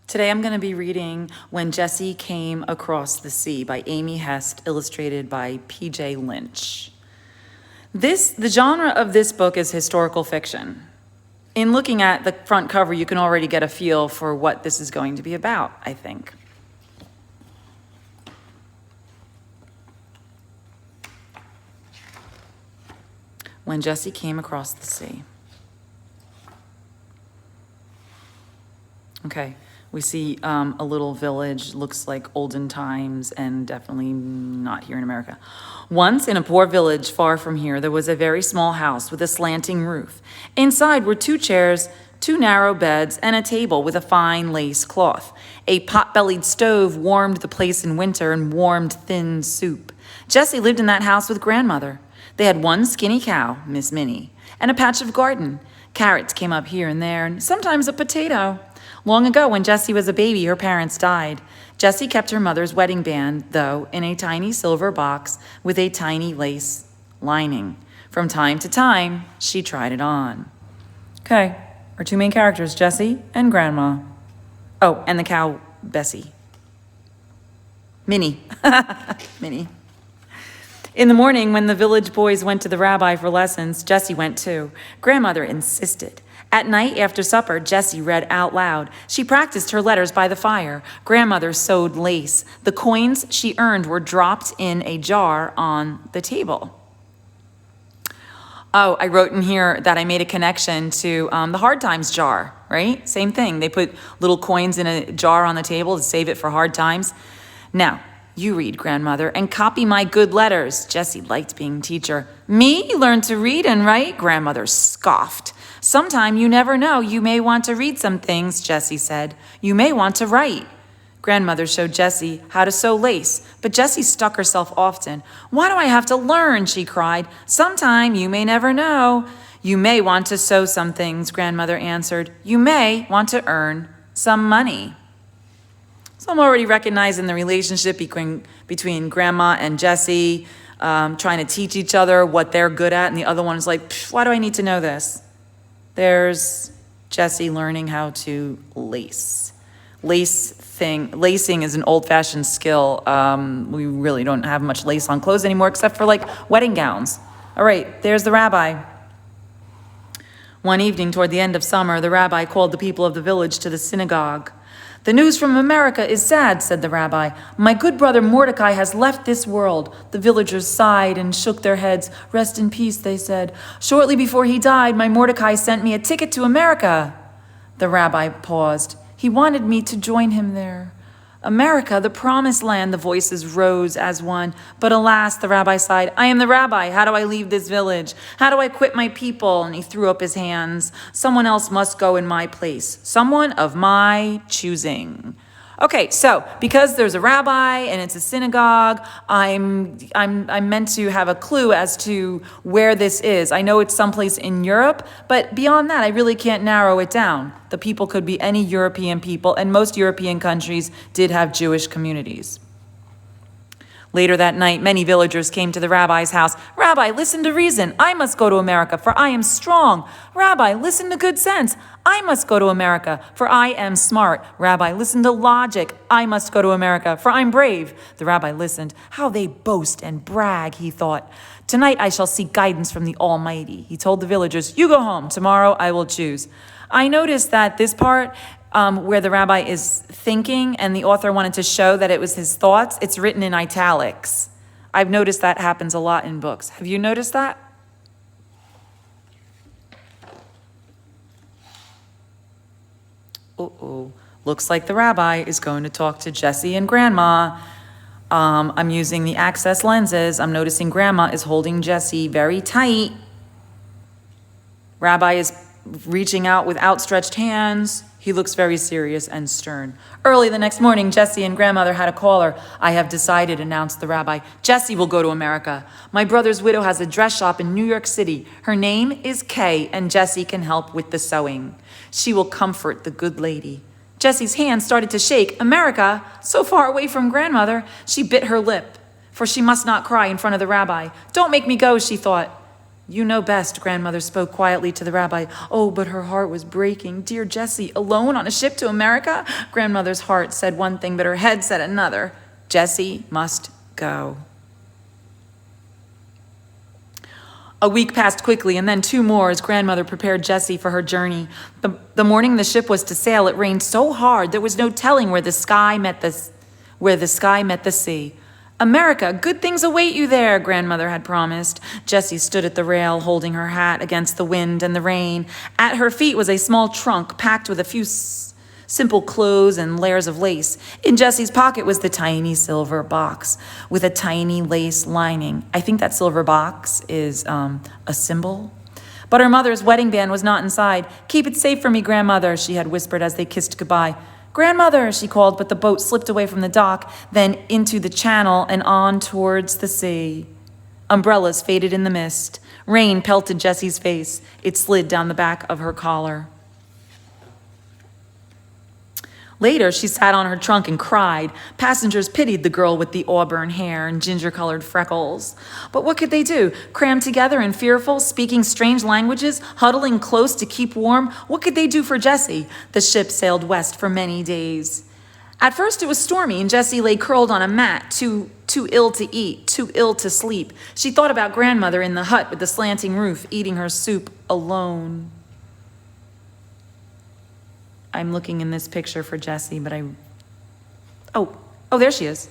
Today I'm going to be reading When Jessie Came Across the Sea by Amy Hest, illustrated by P.J. Lynch. The genre of this book is historical fiction. In looking at the front cover, you can already get a feel for what this is going to be about, I think. When Jessie Came Across the Sea. Okay, we see a little village, looks like olden times, and definitely not here in America. Once, in a poor village far from here, there was a very small house with a slanting roof. Inside were 2 chairs, 2 narrow beds, and a table with a fine lace cloth. A pot-bellied stove warmed the place in winter and warmed thin soup. Jessie lived in that house with grandmother. They had 1 skinny cow, Miss Minnie, and a patch of garden. Carrots came up here and there, and sometimes a potato. Long ago, when Jessie was a baby, her parents died. Jessie kept her mother's wedding band, though, in a tiny silver box with a tiny lace lining. From time to time, she tried it on. Okay, our 2 main characters, Jessie and Grandma. Oh, and the cow, Bessie. Minnie. Minnie. In the morning, when the village boys went to the rabbi for lessons, Jessie went too. Grandmother insisted. At night, after supper, Jessie read out loud. She practiced her letters by the fire. Grandmother sewed lace. The coins she earned were dropped in a jar on the table. Oh, I wrote in here that I made a connection to the Hard Times jar, right? Same thing. They put little coins in a jar on the table to save it for hard times. Now, you read, Grandmother, and copy my good letters. Jessie liked being teacher. Me learn to read and write? Grandmother scoffed. Sometime, you never know, you may want to read some things, Jessie said. You may want to write. Grandmother showed Jessie how to sew lace, but Jessie stuck herself often. Why do I have to learn, she cried. Sometime, you may never know. You may want to sew some things, Grandmother answered. You may want to earn some money. So I'm already recognizing the relationship between Grandma and Jessie, trying to teach each other what they're good at, and the other one is like, why do I need to know this? There's Jessie learning how to lace. Lacing is an old-fashioned skill. We really don't have much lace on clothes anymore, except for like wedding gowns. All right, there's the rabbi. One evening toward the end of summer, the rabbi called the people of the village to the synagogue. The news from America is sad, said the rabbi. My good brother Mordecai has left this world. The villagers sighed and shook their heads. Rest in peace, they said. Shortly before he died, my Mordecai sent me a ticket to America. The rabbi paused. He wanted me to join him there. America, the promised land, the voices rose as one. But alas, the rabbi sighed, I am the rabbi. How do I leave this village? How do I quit my people? And he threw up his hands. Someone else must go in my place. Someone of my choosing. Okay, so because there's a rabbi and it's a synagogue, I'm meant to have a clue as to where this is. I know it's someplace in Europe, but beyond that, I really can't narrow it down. The people could be any European people, and most European countries did have Jewish communities. Later that night, many villagers came to the rabbi's house. Rabbi, listen to reason. I must go to America, for I am strong. Rabbi, listen to good sense. I must go to America, for I am smart. Rabbi, listen to logic. I must go to America, for I'm brave. The rabbi listened. How they boast and brag, he thought. Tonight I shall seek guidance from the Almighty. He told the villagers, you go home. Tomorrow I will choose. I noticed that this part where the rabbi is thinking and the author wanted to show that it was his thoughts, it's written in italics. I've noticed that happens a lot in books. Have you noticed that? Uh-oh. Looks like the rabbi is going to talk to Jessie and Grandma. I'm using the access lenses. I'm noticing Grandma is holding Jessie very tight. Rabbi is reaching out with outstretched hands. He looks very serious and stern. Early the next morning, Jessie and Grandmother had a caller. I have decided, announced the rabbi. Jessie will go to America. My brother's widow has a dress shop in New York City. Her name is Kay, and Jessie can help with the sewing. She will comfort the good lady. Jessie's hand started to shake. America, so far away from Grandmother. She bit her lip, for she must not cry in front of the rabbi. Don't make me go, she thought. You know best, grandmother spoke quietly to the rabbi. Oh, but her heart was breaking. Dear Jessie, alone on a ship to America? Grandmother's heart said one thing, but her head said another. Jessie must go. A week passed quickly, and then 2 more as grandmother prepared Jessie for her journey. The morning the ship was to sail, it rained so hard there was no telling where the sky met the sea. America, good things await you there, grandmother had promised. Jessie stood at the rail, holding her hat against the wind and the rain. At her feet was a small trunk packed with a few simple clothes and layers of lace. In Jessie's pocket was the tiny silver box with a tiny lace lining. I think that silver box is a symbol. But her mother's wedding band was not inside. Keep it safe for me, grandmother, she had whispered as they kissed goodbye. Grandmother, she called, but the boat slipped away from the dock, then into the channel and on towards the sea. Umbrellas faded in the mist. Rain pelted Jessie's face. It slid down the back of her collar. Later, she sat on her trunk and cried. Passengers pitied the girl with the auburn hair and ginger-colored freckles. But what could they do? Crammed together and fearful, speaking strange languages, huddling close to keep warm? What could they do for Jessie? The ship sailed west for many days. At first, it was stormy, and Jessie lay curled on a mat, too ill to eat, too ill to sleep. She thought about grandmother in the hut with the slanting roof, eating her soup alone. I'm looking in this picture for Jessie, but oh, there she is.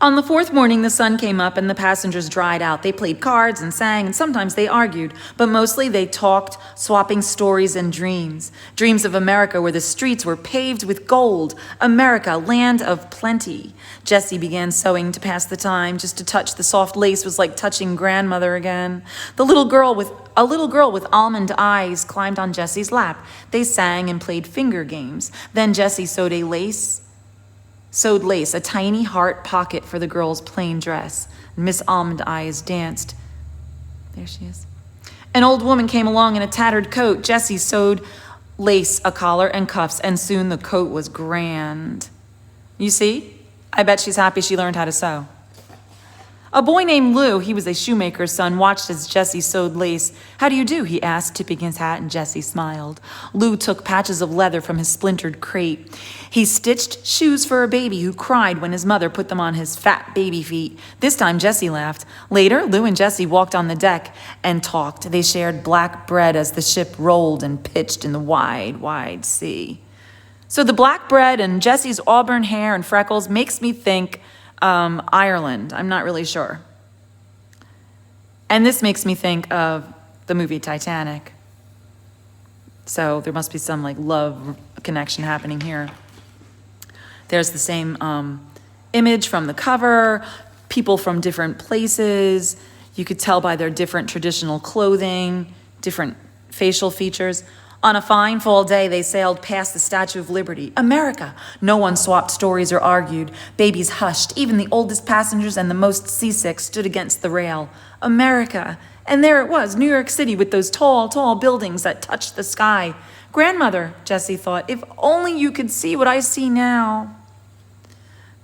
On the 4th morning, the sun came up and the passengers dried out. They played cards and sang, and sometimes they argued, but mostly they talked, swapping stories and dreams. Dreams of America where the streets were paved with gold. America, land of plenty. Jessie began sewing to pass the time. Just to touch the soft lace was like touching grandmother again. A little girl with almond eyes climbed on Jessie's lap. They sang and played finger games. Then Jessie sewed lace, a tiny heart pocket for the girl's plain dress. Miss Almond Eyes danced. There she is. An old woman came along in a tattered coat. Jessie sewed lace, a collar, and cuffs, and soon the coat was grand. You see? I bet she's happy she learned how to sew. A boy named Lou, he was a shoemaker's son, watched as Jessie sewed lace. How do you do? He asked, tipping his hat, and Jessie smiled. Lou took patches of leather from his splintered crate. He stitched shoes for a baby who cried when his mother put them on his fat baby feet. This time, Jessie laughed. Later, Lou and Jessie walked on the deck and talked. They shared black bread as the ship rolled and pitched in the wide, wide sea. So the black bread and Jessie's auburn hair and freckles makes me think Ireland. I'm not really sure. And this makes me think of the movie Titanic. So there must be some love connection happening here. There's the same image from the cover, people from different places. You could tell by their different traditional clothing, different facial features. On a fine fall day, they sailed past the Statue of Liberty. America! No one swapped stories or argued. Babies hushed. Even the oldest passengers and the most seasick stood against the rail. America! And there it was, New York City, with those tall, tall buildings that touched the sky. Grandmother, Jessie thought, if only you could see what I see now.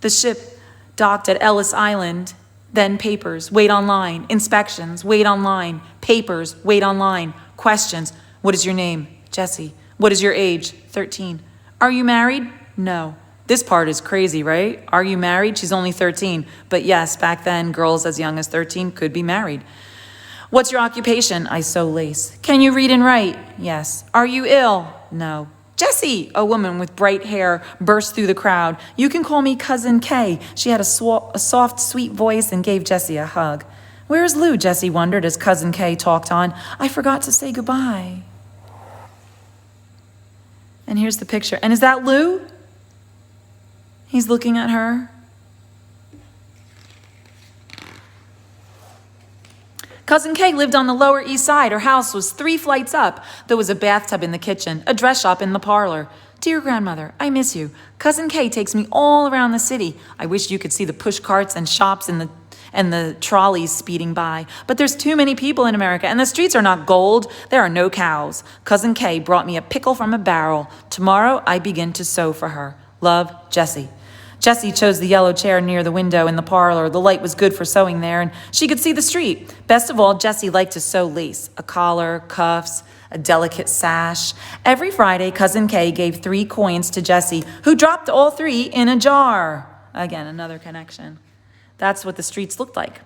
The ship docked at Ellis Island. Then papers, wait online. Inspections, wait online. Papers, wait online. Questions. What is your name? Jessie. What is your age? 13. Are you married? No. This part is crazy, right? Are you married? She's only 13. But yes, back then, girls as young as 13 could be married. What's your occupation? I sew lace. Can you read and write? Yes. Are you ill? No. Jessie! A woman with bright hair burst through the crowd. You can call me Cousin Kay. She had a soft, sweet voice and gave Jessie a hug. Where is Lou? Jessie wondered as Cousin Kay talked on. I forgot to say goodbye. And here's the picture. And is that Lou? He's looking at her. Cousin Kay lived on the Lower East Side. Her house was 3 flights up. There was a bathtub in the kitchen, a dress shop in the parlor. Dear grandmother, I miss you. Cousin Kay takes me all around the city. I wish you could see the push carts and shops and the trolleys speeding by. But there's too many people in America, and the streets are not gold. There are no cows. Cousin Kay brought me a pickle from a barrel. Tomorrow I begin to sew for her. Love, Jessie. Jessie chose the yellow chair near the window in the parlor. The light was good for sewing there, and she could see the street. Best of all, Jessie liked to sew lace, a collar, cuffs, a delicate sash. Every Friday, Cousin Kay gave 3 coins to Jessie, who dropped all 3 in a jar. Again, another connection. That's what the streets looked like.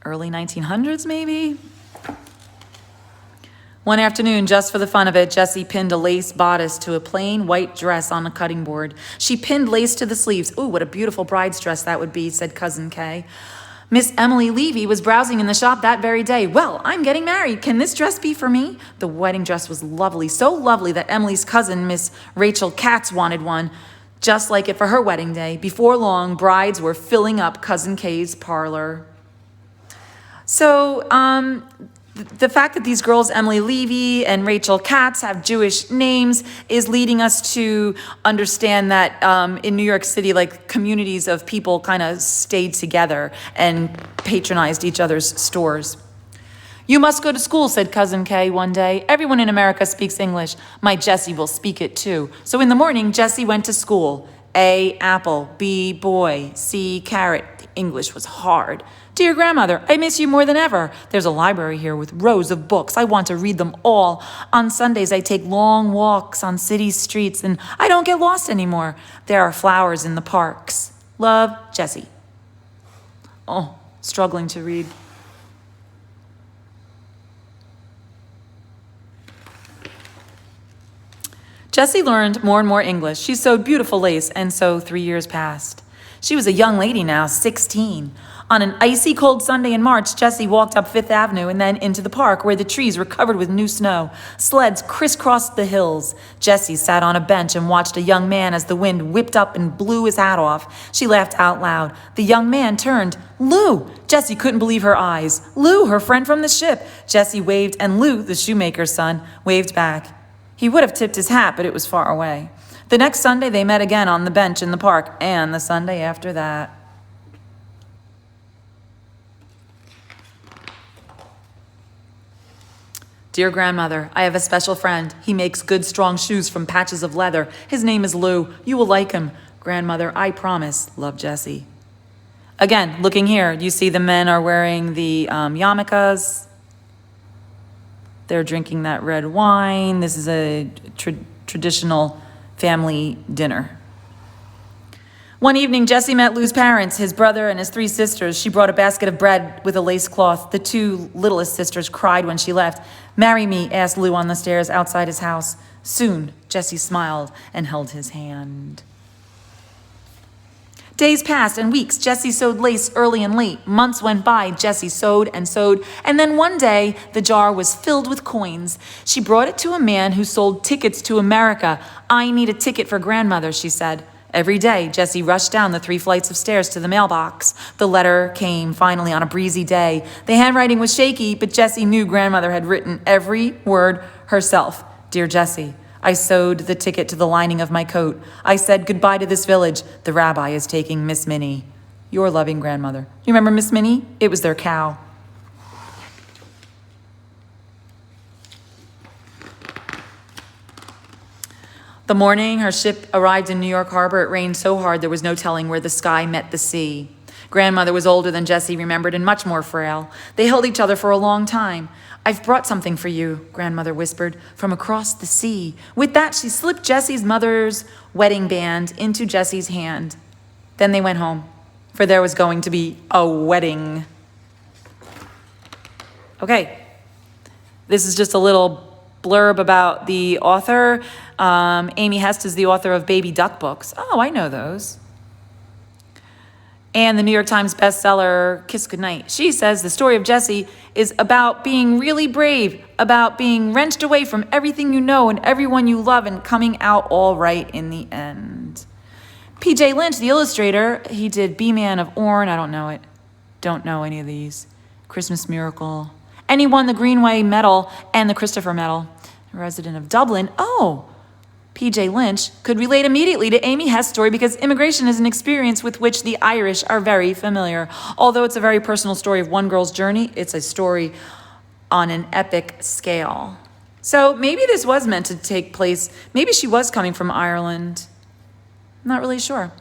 Early 1900s, maybe? One afternoon, just for the fun of it, Jessie pinned a lace bodice to a plain white dress on a cutting board. She pinned lace to the sleeves. Ooh, what a beautiful bride's dress that would be, said Cousin Kay. Miss Emily Levy was browsing in the shop that very day. Well, I'm getting married. Can this dress be for me? The wedding dress was lovely, so lovely that Emily's cousin, Miss Rachel Katz, wanted one, just like it for her wedding day. Before long, brides were filling up Cousin Kay's parlor. So, the fact that these girls, Emily Levy and Rachel Katz, have Jewish names is leading us to understand that in New York City, like, communities of people kind of stayed together and patronized each other's stores. You must go to school, said Cousin Kay one day. Everyone in America speaks English. My Jessie will speak it too. So in the morning, Jessie went to school. A, apple. B, boy. C, carrot. English was hard. Dear grandmother, I miss you more than ever. There's a library here with rows of books. I want to read them all. On Sundays, I take long walks on city streets, and I don't get lost anymore. There are flowers in the parks. Love, Jessie. Oh, struggling to read. Jessie learned more and more English. She sewed beautiful lace, and so 3 years passed. She was a young lady now, 16. On an icy cold Sunday in March, Jessie walked up Fifth Avenue and then into the park where the trees were covered with new snow. Sleds crisscrossed the hills. Jessie sat on a bench and watched a young man as the wind whipped up and blew his hat off. She laughed out loud. The young man turned. Lou! Jessie couldn't believe her eyes. Lou, her friend from the ship. Jessie waved, and Lou, the shoemaker's son, waved back. He would have tipped his hat, but it was far away. The next Sunday, they met again on the bench in the park, and the Sunday after that. Dear grandmother, I have a special friend. He makes good, strong shoes from patches of leather. His name is Lou. You will like him. Grandmother, I promise. Love, Jessie. Again, looking here, you see the men are wearing the yarmulkes. They're drinking that red wine. This is a traditional family dinner. One evening, Jessie met Lou's parents, his brother and his 3 sisters. She brought a basket of bread with a lace cloth. The 2 littlest sisters cried when she left. Marry me, asked Lou on the stairs outside his house. Soon, Jessie smiled and held his hand. Days passed and weeks. Jessie sewed lace early and late. Months went by. Jessie sewed, and then one day the jar was filled with coins. She brought it to a man who sold tickets to America. I need a ticket for grandmother, she said. Every day, Jessie rushed down the 3 flights of stairs to the mailbox. The letter came finally on a breezy day. The handwriting was shaky, but Jessie knew grandmother had written every word herself. Dear Jessie, I sewed the ticket to the lining of my coat. I said goodbye to this village. The rabbi is taking Miss Minnie. Your loving grandmother. You remember Miss Minnie? It was their cow. The morning her ship arrived in New York Harbor, it rained so hard there was no telling where the sky met the sea. Grandmother was older than Jessie remembered and much more frail. They held each other for a long time. I've brought something for you, grandmother whispered, from across the sea. With that, she slipped Jessie's mother's wedding band into Jessie's hand. Then they went home, for there was going to be a wedding. Okay, this is just a little blurb about the author. Amy Hest is the author of Baby Duck books. Oh, I know those. And the New York Times bestseller, Kiss Goodnight. She says the story of Jessie is about being really brave, about being wrenched away from everything you know and everyone you love and coming out all right in the end. P.J. Lynch, the illustrator, he did B-Man of Orne. I don't know it. Don't know any of these. Christmas Miracle. And he won the Greenway Medal and the Christopher Medal. A resident of Dublin. Oh, P.J. Lynch could relate immediately to Amy Hest's story because immigration is an experience with which the Irish are very familiar. Although it's a very personal story of one girl's journey, it's a story on an epic scale. So maybe this was meant to take place. Maybe she was coming from Ireland. I'm not really sure.